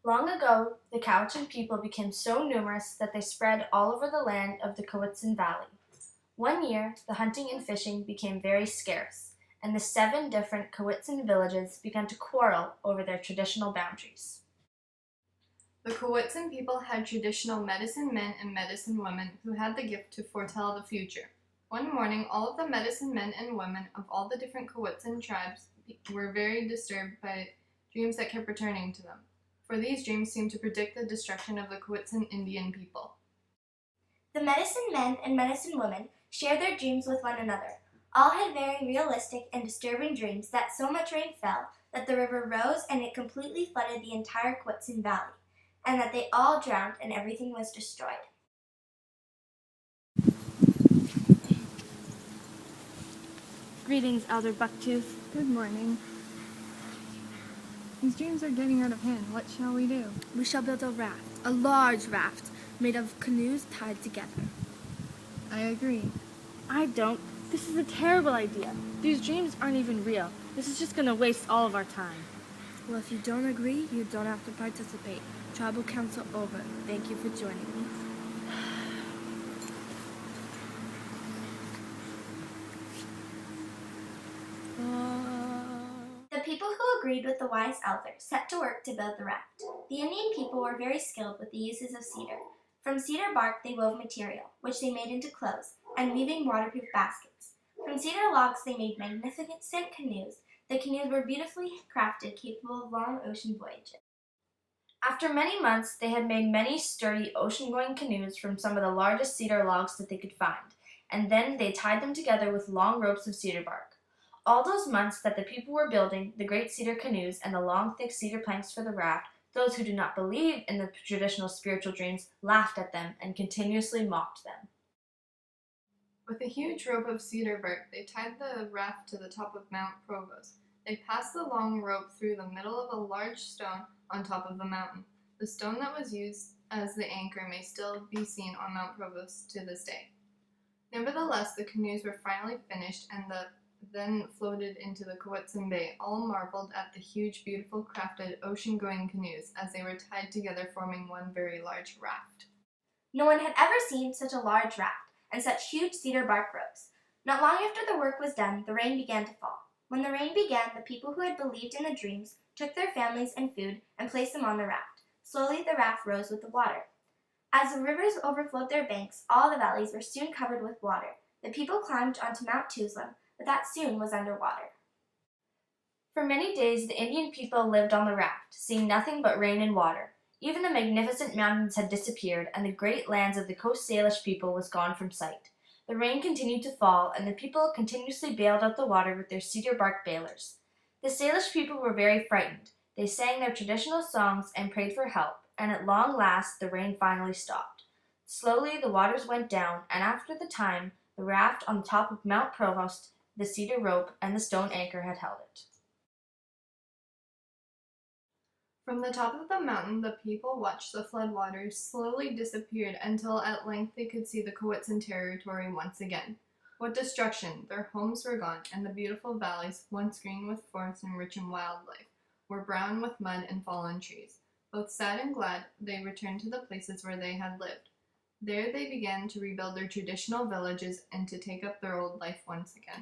Long ago, the Cowichan people became so numerous that they spread all over the land of the Cowichan Valley. One year, the hunting and fishing became very scarce, and the 7 different Cowichan villages began to quarrel over their traditional boundaries. The Cowichan people had traditional medicine men and medicine women who had the gift to foretell the future. One morning, all of the medicine men and women of all the different Cowichan tribes were very disturbed by dreams that kept returning to them, for these dreams seemed to predict the destruction of the Cowichan Indian people. The medicine men and medicine women shared their dreams with one another. All had very realistic and disturbing dreams that so much rain fell that the river rose and it completely flooded the entire Cowichan Valley, and that they all drowned and everything was destroyed. Greetings, Elder Bucktooth. Good morning. These dreams are getting out of hand. What shall we do? We shall build a raft, a large raft, made of canoes tied together. I agree. I don't. This is a terrible idea. These dreams aren't even real. This is just going to waste all of our time. Well, if you don't agree, you don't have to participate. Tribal council over. Thank you for joining me. The people who agreed with the wise elder set to work to build the raft. The Indian people were very skilled with the uses of cedar. From cedar bark they wove material, which they made into clothes, and weaving waterproof baskets. From cedar logs they made magnificent canoes. The canoes were beautifully crafted, capable of long ocean voyages. After many months, they had made many sturdy ocean-going canoes from some of the largest cedar logs that they could find, and then they tied them together with long ropes of cedar bark. All those months that the people were building the great cedar canoes and the long, thick cedar planks for the raft, those who did not believe in the traditional spiritual dreams laughed at them and continuously mocked them. With a huge rope of cedar bark, they tied the raft to the top of Mount Provost. They passed the long rope through the middle of a large stone on top of the mountain. The stone that was used as the anchor may still be seen on Mount Provost to this day. Nevertheless, the canoes were finally finished and then floated into the Cowichan Bay. All marveled at the huge, beautiful, crafted, ocean-going canoes as they were tied together, forming one very large raft. No one had ever seen such a large raft and such huge cedar bark ropes. Not long after the work was done, the rain began to fall. When the rain began, the people who had believed in the dreams took their families and food and placed them on the raft. Slowly the raft rose with the water. As the rivers overflowed their banks, all the valleys were soon covered with water. The people climbed onto Mount Tuzla, but that soon was underwater. For many days, the Indian people lived on the raft, seeing nothing but rain and water. Even the magnificent mountains had disappeared, and the great lands of the Coast Salish people was gone from sight. The rain continued to fall, and the people continuously bailed out the water with their cedar bark bailers. The Salish people were very frightened. They sang their traditional songs and prayed for help, and at long last the rain finally stopped. Slowly the waters went down, and after the time, the raft on the top of Mount Provost, the cedar rope, and the stone anchor had held it. From the top of the mountain, the people watched the floodwaters slowly disappear until at length they could see the Cowichan territory once again. What destruction! Their homes were gone, and the beautiful valleys, once green with forests and rich in wildlife, were brown with mud and fallen trees. Both sad and glad, they returned to the places where they had lived. There they began to rebuild their traditional villages and to take up their old life once again.